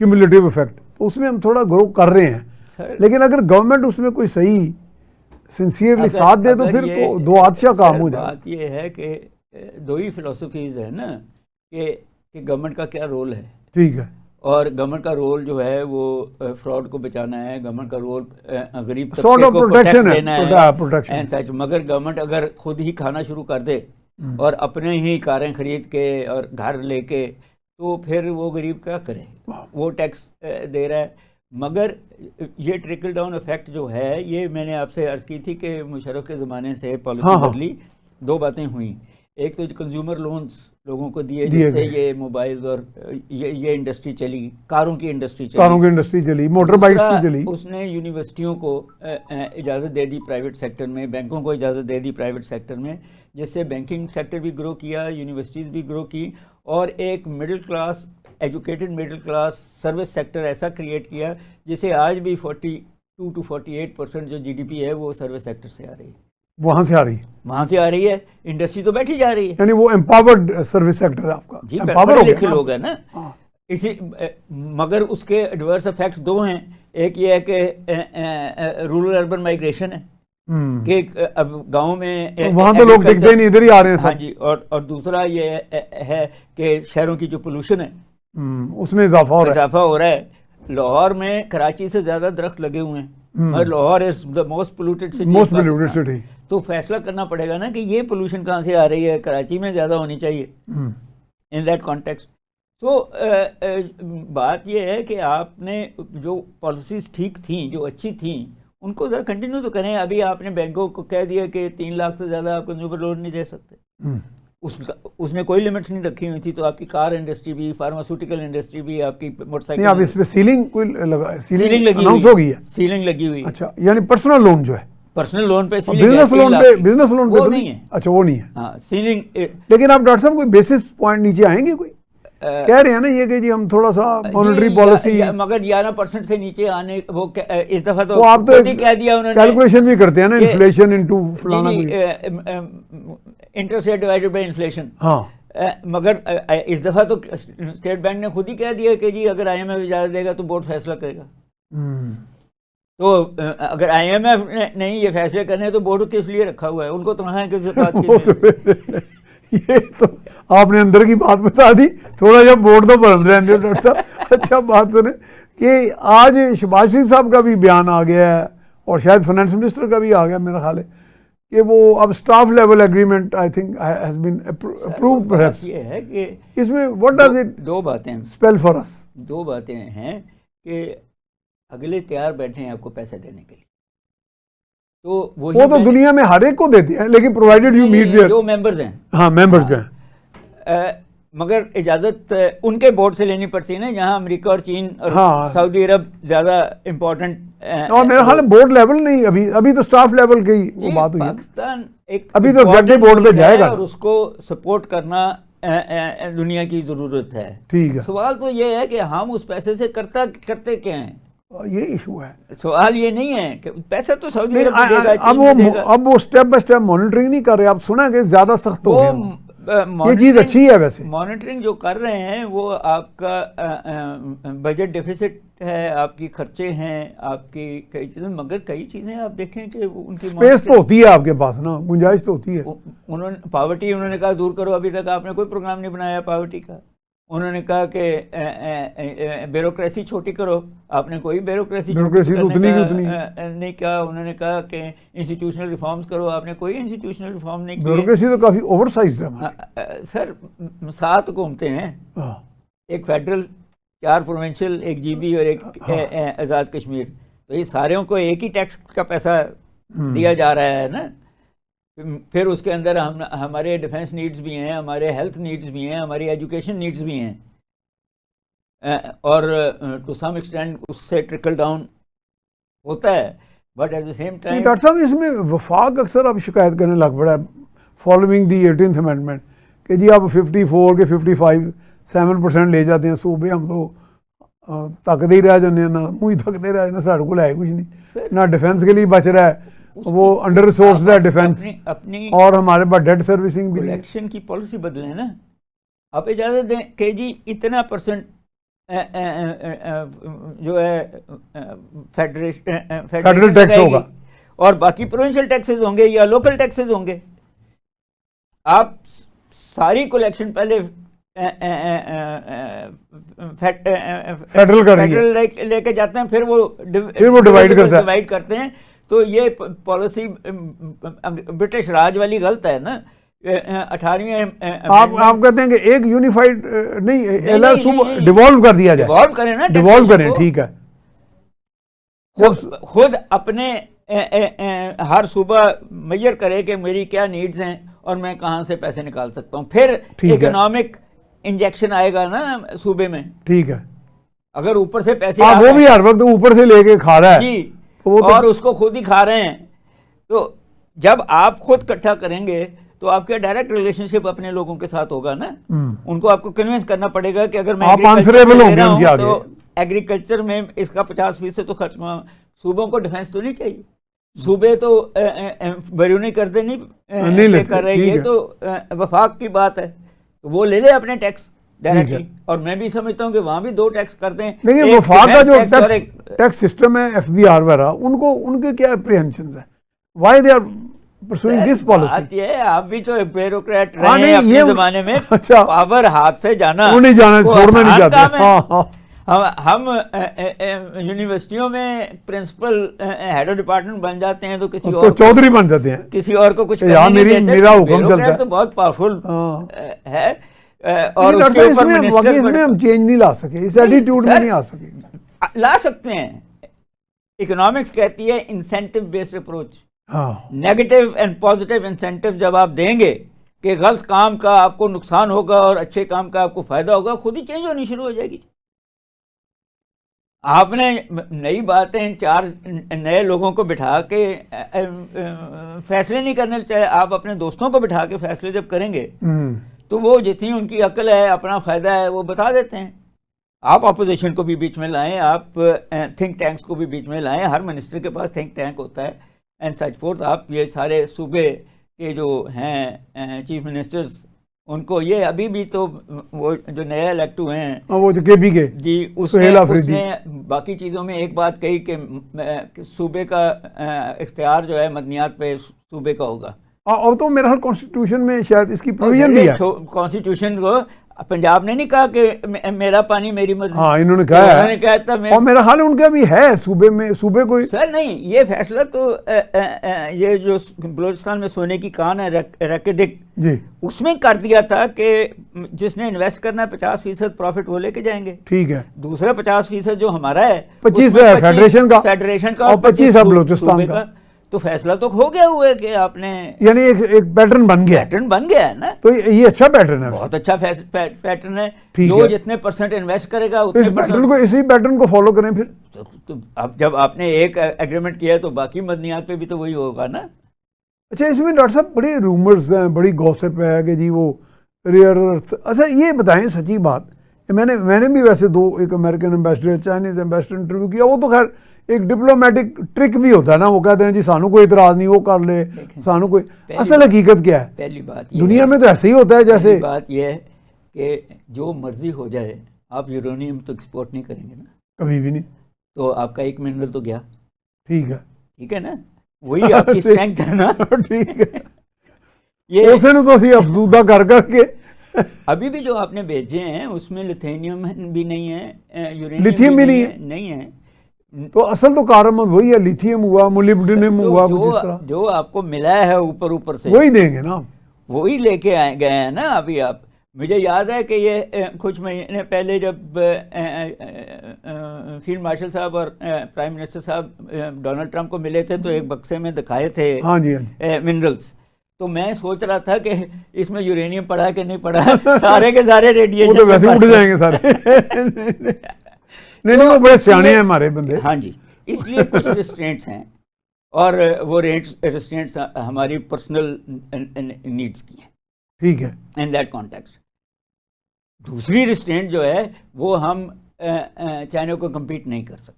Cumulative effect, तो उसमें हम थोड़ा ग्रो कर रहे हैं। लेकिन अगर गवर्नमेंट उसमें कोई सही सिंसियरली साथ दे तो फिर तो दो हादसा काम हो जाए। बात ये है कि दो ही फिलोसफीज है ना कि गवर्नमेंट का क्या रोल है। ठीक है। और गवर्नमेंट का रोल जो है वो फ्रॉड को बचाना है, गवर्नमेंट का रोल गरीब सॉर्ट तबके ऑफ को प्रोटेक्शन प्रोटेक्ट देना है प्रोटेक्शन। And such. मगर गवर्नमेंट अगर खुद ही खाना शुरू कर दे और अपने ही कारें खरीद के और घर लेके, तो फिर वो गरीब क्या करे, वो टैक्स दे रहा है। मगर ये ट्रिकल डाउन इफेक्ट जो है, ये मैंने आपसे अर्ज़ की थी कि मुशर्रफ के ज़माने से पॉलिसी बदली, दो बातें हुई। एक तो कंज्यूमर लोन्स लोगों को दिए जिससे ये मोबाइल्स और ये इंडस्ट्री चली, कारों की इंडस्ट्री चली, मोटर बाइक्स की चली। उसने यूनिवर्सिटियों को इजाज़त दे दी प्राइवेट सेक्टर में, बैंकों को इजाज़त दे दी प्राइवेट सेक्टर में, जिससे बैंकिंग सेक्टर भी ग्रो किया, यूनिवर्सिटीज़ भी ग्रो की, और एक middle class, educated middle class service sector ऐसा क्रिएट किया जिसे आज भी 42 to 48% जो GDP है वो सर्विस सेक्टर से आ रही है, वहाँ से आ रही है। इंडस्ट्री तो बैठी जा रही है, यानी वो एम्पावर्ड सर्विस सेक्टर है आपका जी, पढ़े लिखे लोग हैं ना। इसी मगर उसके एडवर्स इफेक्ट दो हैं। एक ये है कि रूरल अर्बन माइग्रेशन है कि अब गांव में वहाँ तो लोग दिखते नहीं, इधर ही आ रहे हैं। हाँ जी। और दूसरा ये है कि शहरों की जो पोल्यूशन है उसमें इजाफा हो रहा है। लाहौर में कराची से ज्यादा दरख्त लगे हुए हैं, मगर Lahore is the most polluted city. तो फैसला करना पड़ेगा ना कि ये पोल्यूशन कहाँ से आ रही है, कराची में ज़्यादा होनी चाहिए इन दैट कॉन्टेक्स्ट। तो बात यह है कि आपने जो पॉलिसीज़ ठीक थी, जो अच्छी थी, उनको ज़रा कंटिन्यू तो करें। अभी आपने बैंकों को कह दिया कि 3 लाख से ज़्यादा आप कंज्यूमर लोन नहीं दे सकते, उसने कोई लिमिट्स नहीं रखी हुई थी। तो आपकी कार इंडस्ट्री भी, फार्मास्यूटिकल इंडस्ट्री भी, आपकी मोटरसाइकिल, आप इस पे सीलिंग लगी हुई है, सीलिंग लगी हुई। अच्छा, यानी पर्सनल लोन जो है, पर्सनल लोन पे बिजनेस लोन पे वो नहीं है। अच्छा, वो नहीं है। हाँ, सीलिंग। लेकिन आप डॉक्टर साहब कोई बेसिस पॉइंट नीचे आएंगे, कोई कह रहे हैं ना ये कि जी हम थोड़ा सा मॉनेटरी पॉलिसी, मगर 11% से नीचे आने, वो इस दफा तो आप तो कह दिया उन्होंने, कैलकुलेशन भी करते हैं ना, इन्फ्लेशन इनटू फलाना, interest rate divided by inflation. हाँ, मगर इस दफा तो स्टेट बैंक ने खुद ही कह दिया कि जी अगर IMF इजाजत देगा तो बोर्ड फैसला करेगा। तो अगर IMF ने नहीं ये फैसले करने तो बोर्ड किस लिए रखा हुआ है, उनको तो है किस बात की। ये तो आपने अंदर की बात बता दी, थोड़ा जब बोर्ड तो बदल रहे हैं डॉक्टर साहब। अच्छा, बात सुने कि आज शहबाज शरीफ साहब का भी बयान आ गया है और शायद फाइनेंस मिनिस्टर का भी आ गया, मेरा ख्याल है कि वो अब staff level agreement I think has been approved perhaps. ये है कि इसमें व्हाट डज इट दो बातें स्पेल फॉर अस? दो बातें हैं कि अगले तैयार बैठे हैं आपको पैसे देने के लिए, तो वो तो दुनिया में हर एक को देते हैं, लेकिन प्रोवाइडेड यू मीट देयर जो मेंबर्स हैं। हाँ, मेंबर्स जो हैं, मगर इजाज़त उनके बोर्ड से लेनी पड़ती है ना, जहाँ अमेरिका और चीन और सऊदी अरब ज़्यादा इम्पोर्टेंट। और मेरा ख्याल बोर्ड लेवल नहीं, अभी तो स्टाफ लेवल की वो बात हुई। पाकिस्तान एक अभी तो एग्जीक्यूटिव बोर्ड पे जाएगा और उसको सपोर्ट करना दुनिया की ज़रूरत है। ठीक है। सवाल तो ये है कि हम उस पैसे से करते क्या हैं, ये इशू है। सवाल ये नहीं है कि पैसा तो सऊदी अरब देगा, अब वो स्टेप बाय स्टेप मॉनिटरिंग नहीं कर रहे। आप सुना कि ज्यादा सख्त हो गए, ये चीज अच्छी है। वैसे मॉनिटरिंग जो कर रहे हैं वो आपका बजट डेफिसिट है, आपकी खर्चे हैं, आपकी कई चीजें, मगर कई चीजें आप देखें कि उनकी स्पेस तो होती है आपके पास ना, गुंजाइश तो होती है। उन्होंने पावर्टी उन्होंने कहा दूर करो, अभी तक आपने कोई प्रोग्राम नहीं बनाया पावर्टी का। उन्होंने कहा कि ब्यूरोक्रेसी छोटी करो, आपने कोई ब्यूरोक्रेसी तो उतनी नहीं कहा। उन्होंने कहा कि इंस्टीट्यूशनल रिफॉर्म्स करो, आपने कोई इंस्टीट्यूशनल रिफॉर्म नहीं किया। ब्यूरोक्रेसी तो काफी ओवरसाइज्ड है सर। 7 हुकूमतें हैं, एक फेडरल, 4 प्रोविंशियल, एक GB और एक आज़ाद कश्मीर। तो ये सारों को एक ही टैक्स का पैसा दिया जा रहा है ना। फिर उसके अंदर हमारे डिफेंस नीड्स भी हैं, हमारे हेल्थ नीड्स भी हैं, हमारी एजुकेशन नीड्स भी हैं, और टू सम एक्सटेंट उससे ट्रिकल डाउन होता है। But at the same time doctor साहब, इसमें वफाक अक्सर अब शिकायत करने लग पड़ा है फॉलोइंग दी 18th अमेंडमेंट कि जी आप 54 के 55-7% ले जाते हैं सूबे, हम तो तकते ही रह जाते हैं, ना मुँह तकते रह जाते, साढ़े को है कुछ नहीं, ना डिफेंस के लिए बच रहा है, वो अंडर रिसोर्स्ड है डिफेंस अपनी और हमारे पास डेट सर्विसिंग भी। इलेक्शन की पॉलिसी बदले ना, आप इजाज़त दें कि जी इतना % जो है फेडरल टैक्स होगा और बाकी प्रोविंशियल टैक्सेस होंगे या लोकल टैक्सेस होंगे। आप सारी कलेक्शन पहले फेडरल लेके जाते हैं, फिर वो डिवाइड करते हैं। तो ये पॉलिसी ब्रिटिश राज वाली गलत है ना। 18वीं आप कहते हैं कि एक यूनिफाइड नहीं डिवॉल्व कर दिया जाए, डिवॉल्व करें ना, डिवॉल्व करें, ठीक है। खुद अपने हर सूबा मेजर करे कि मेरी क्या नीड्स हैं और मैं कहां से पैसे निकाल सकता हूं, फिर इकोनॉमिक इंजेक्शन आएगा ना सूबे में, ठीक है। अगर ऊपर से पैसे वो भी हर वक्त ऊपर से लेके खा रहा है जी, तो और उसको खुद ही खा रहे हैं, तो जब आप खुद इकट्ठा करेंगे तो आपका डायरेक्ट रिलेशनशिप अपने लोगों के साथ होगा ना। उनको आपको कन्विंस करना पड़ेगा कि अगर मैं तो एग्रीकल्चर में इसका 50% तो खर्च, सूबों को डिफेंस तो नहीं चाहिए, सूबे तो बैरूनी करते नहीं कर रहे, ये तो वफाक की बात है, तो वो ले ले अपने टैक्स डायरेक्टली। और मैं भी समझता हूँ कि वहां भी 2 टैक्स करते हैं, लेकिन वफाक का जो टैक्स सिस्टम है FBR वगैरह, उनको उनके क्या अप्रीहेंशन है, why they are pursuing this policy? आप भी तो एक रहे हैं अपने जमाने में। अच्छा, पावर हाथ से जाना, नहीं जाना, छोड़ना नहीं चाहते। हम यूनिवर्सिटियों में प्रिंसिपल हेड ऑफ डिपार्टमेंट बन जाते हैं तो किसी और चौधरी बन जाते हैं, किसी और को कुछ मेरा हुक्म चलता है, तो बहुत पावरफुल है। और उसके ऊपर मिनिस्टर हम चेंज नहीं ला सके, इस एटीट्यूड में नहीं आ सके। ला सकते हैं, इकोनॉमिक्स कहती है incentive based approach. Negative and positive incentive जब आप देंगे कि गलत काम का आपको नुकसान होगा और अच्छे काम का आपको फायदा होगा, खुद ही चेंज होनी शुरू हो जाएगी। आपने नई बातें 4 नए लोगों को बिठा के फैसले नहीं करने चाहिए, आप अपने दोस्तों को बिठा के फैसले जब करेंगे तो वो जितनी उनकी अक्ल है, अपना फायदा है, वो बता देते हैं। आप अपोजिशन को भी बीच में लाएं, आप थिंक टैंक्स को भी बीच में लाएं, हर मिनिस्टर के पास थिंक टैंक होता है एंड सच फोर्थ। आप ये सारे सूबे के जो हैं चीफ मिनिस्टर्स, उनको ये अभी भी तो वो जो नए इलेक्ट हुए हैं, वो जो केबी के जी, उसने बाकी चीज़ों में एक बात कही कि सूबे का इख्तियार जो है मदनियात पे सूबे का होगा। और तो मेरा कॉन्स्टिट्यूशन में शायद इसकी प्रोविजन भी है। कॉन्स्टिट्यूशन को पंजाब ने नहीं कहा कि मेरा पानी मेरी मर्जी, हाँ इन्होंने कहा है, और मेरा हाल उनका भी है सूबे में, सूबे को सर नहीं, ये फैसला तो ये जो बलूचिस्तान में सोने की कान है रैकेडिक जी, उसमें कर दिया था कि जिसने इन्वेस्ट करना है 50% प्रॉफिट वो लेके जाएंगे, ठीक है। दूसरा 50% जो हमारा है 25 फेडरेशन का और 25 बलूचिस्तान का। तो फैसला तो हो गया हुआ है कि आपने, यानी एक पैटर्न बन गया है ना। तो ये अच्छा पैटर्न है, बहुत अच्छा पैटर्न है। जो जितने % इन्वेस्ट करेगा उतने इसी पैटर्न को फॉलो करें फिर। तो अब जब आपने एक एग्रीमेंट किया है तो बाकी मदनियात पे भी तो वही होगा ना। अच्छा, इसमें डॉक्टर साहब बड़े रूमर्स हैं, बड़ी गॉसिप है कि जी वो रेयर अर्थ। अच्छा ये बताएं सच्ची बात, मैंने भी वैसे 2 एक American ambassador, Chinese ambassador interview किया। वो तो खैर एक डिप्लोमेटिक ट्रिक भी होता है ना, वो कहते हैं जी सानू कोई इतराज नहीं, वो कर ले, सानू कोई। असल हकीकत क्या है? पहली बात दुनिया में तो ऐसे ही होता है। जैसे बात यह है कि जो मर्जी हो जाए, आप यूरेनियम तो एक्सपोर्ट नहीं करेंगे ना, कभी भी नहीं, तो आपका एक मिनरल तो गया, ठीक है ना, वही आपकी स्ट्रेंथ है ना, ठीक है। ये तो अफसूदा कर करके अभी भी जो आपने भेजे हैं उसमें लिथियम भी नहीं है, यूरेनियम भी नहीं है। तो असल तो कारमद वही है, लिथियम हुआ, मोलिब्डेनम हुआ, जो आपको मिला है ऊपर से वही देंगे ना, वही लेके गए हैं ना। अभी आप, मुझे याद है कि ये कुछ महीने पहले जब फील्ड मार्शल साहब और प्राइम मिनिस्टर साहब डोनाल्ड ट्रंप को मिले थे तो एक बक्से में दिखाए थे मिनरल्स। तो मैं सोच रहा था कि इसमें यूरेनियम पड़ा है कि नहीं पड़ा है, सारे के सारे रेडिएशन तो वैसे उड़ जाएंगे सारे। नहीं, वो बड़े सियाने हैं हमारे बंदे। हाँ जी, इसलिए कुछ रिस्ट्रेंट्स हैं और वो रिस्ट्रेंट्स हमारी पर्सनल नीड्स की हैं, ठीक है, इन दैट कॉन्टेक्स्ट। दूसरी रिस्ट्रेंट जो है वो हम चाइना को कम्पीट नहीं कर सकते।